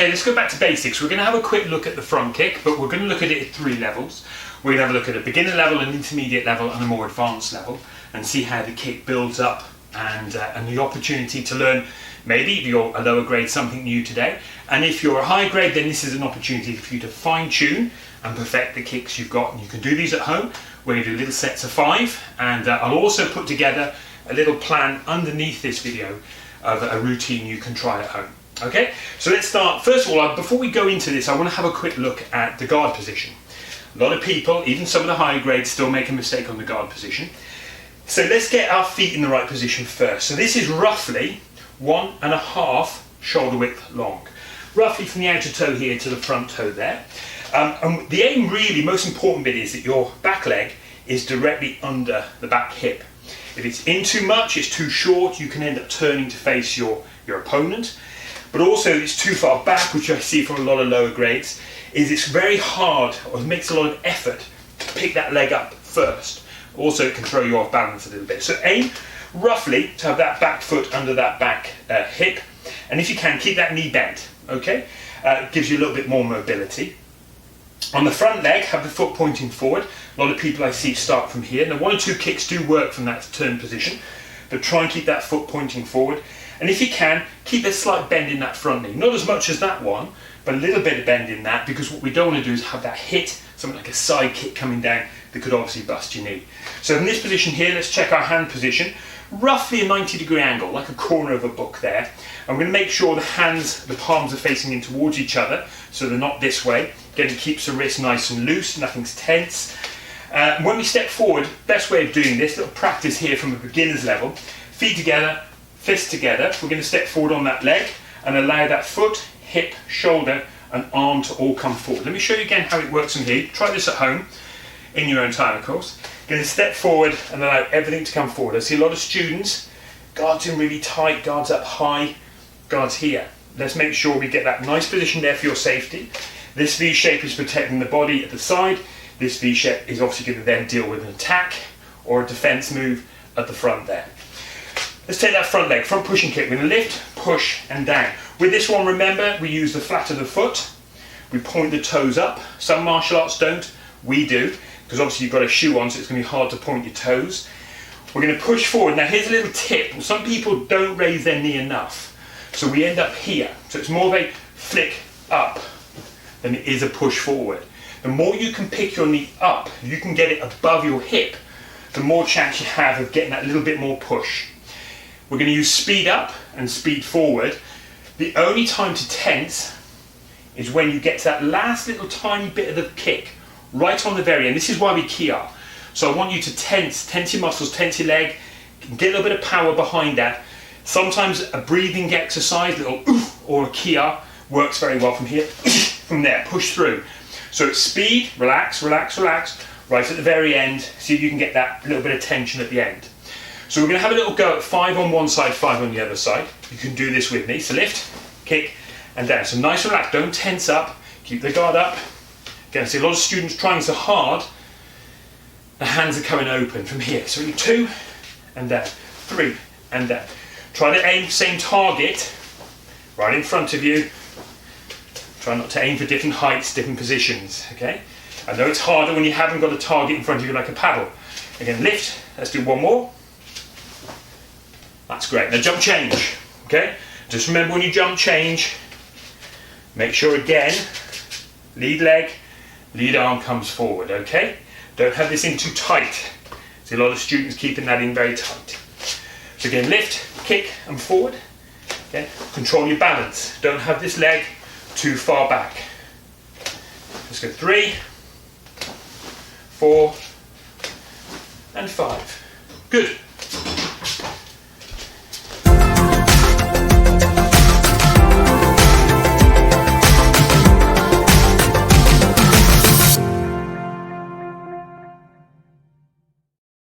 Okay, let's go back to basics. We're going to have a quick look at the front kick, but we're going to look at it at 3 levels. We're going to have a look at a beginner level, an intermediate level, and a more advanced level, and see how the kick builds up and the opportunity to learn. Maybe if you're a lower grade, something new today, and if you're a high grade, then this is an opportunity for you to fine tune and perfect the kicks you've got. And you can do these at home. We're going to do little sets of 5, and I'll also put together a little plan underneath this video of a routine you can try at home. Okay, so let's start. First of all, before we go into this, I want to have a quick look at the guard position. A lot of people, even some of the higher grades, still make a mistake on the guard position. So let's get our feet in the right position first. So this is roughly 1.5 shoulder width long, roughly from the outer toe here to the front toe there. And the aim, really, most important bit is that your back leg is directly under the back hip. If it's in too much, it's too short, you can end up turning to face your opponent. But also, if it's too far back, which I see from a lot of lower grades, is it's very hard, or it makes a lot of effort to pick that leg up first. Also, it can throw you off balance a little bit. So aim roughly to have that back foot under that back hip, and if you can, keep that knee bent. Okay, it gives you a little bit more mobility. On the front leg, have the foot pointing forward. A lot of people I see start from here. Now, 1 or 2 kicks do work from that turn position, but try and keep that foot pointing forward. And if you can, keep a slight bend in that front knee. Not as much as that one, but a little bit of bend in that, because what we don't want to do is have that hit, something like a side kick coming down that could obviously bust your knee. So in this position here, let's check our hand position. Roughly a 90-degree angle, like a corner of a book there. I'm going to make sure the hands, the palms are facing in towards each other, so they're not this way. Again, it keeps the wrist nice and loose, nothing's tense. When we step forward, best way of doing this, little practice here from a beginner's level, feet together, fists together. We're going to step forward on that leg and allow that foot, hip, shoulder and arm to all come forward. Let me show you again how it works from here. Try this at home in your own time, of course. Going to step forward and allow everything to come forward. I see a lot of students, guards in really tight, guards up high, guards here. Let's make sure we get that nice position there for your safety. This V shape is protecting the body at the side. This V shape is obviously going to then deal with an attack or a defense move at the front there. Let's take that front leg, front pushing kick. We're going to lift, push and down. With this one, remember, we use the flat of the foot. We point the toes up. Some martial arts don't. We do, because obviously you've got a shoe on, so it's going to be hard to point your toes. We're going to push forward. Now here's a little tip. Some people don't raise their knee enough, so we end up here. So it's more of a flick up than it is a push forward. The more you can pick your knee up, you can get it above your hip, the more chance you have of getting that little bit more push. We're going to use speed up and speed forward. The only time to tense is when you get to that last little tiny bit of the kick, right on the very end. This is why we kiar. So I want you to tense your muscles, tense your leg, get a little bit of power behind that. Sometimes a breathing exercise, little oof, or a kiar works very well from here. From there, push through. So it's speed, relax, relax, relax, right at the very end. See if you can get that little bit of tension at the end. So we're going to have a little go at 5 on one side, 5 on the other side. You can do this with me. So lift, kick, and down. So nice and relaxed. Don't tense up. Keep the guard up. Again, I see a lot of students trying so hard, the hands are coming open from here. So we do 2 and down, 3 and down. Try to aim same target right in front of you. Try not to aim for different heights, different positions. Okay. I know it's harder when you haven't got a target in front of you like a paddle. Again, lift. Let's do one more. That's great. Now jump change, okay? Just remember when you jump change, make sure again, lead leg, lead arm comes forward, okay? Don't have this in too tight. See a lot of students keeping that in very tight. So again, lift, kick and forward. Okay? Control your balance. Don't have this leg too far back. Let's go 3, 4 and 5. Good.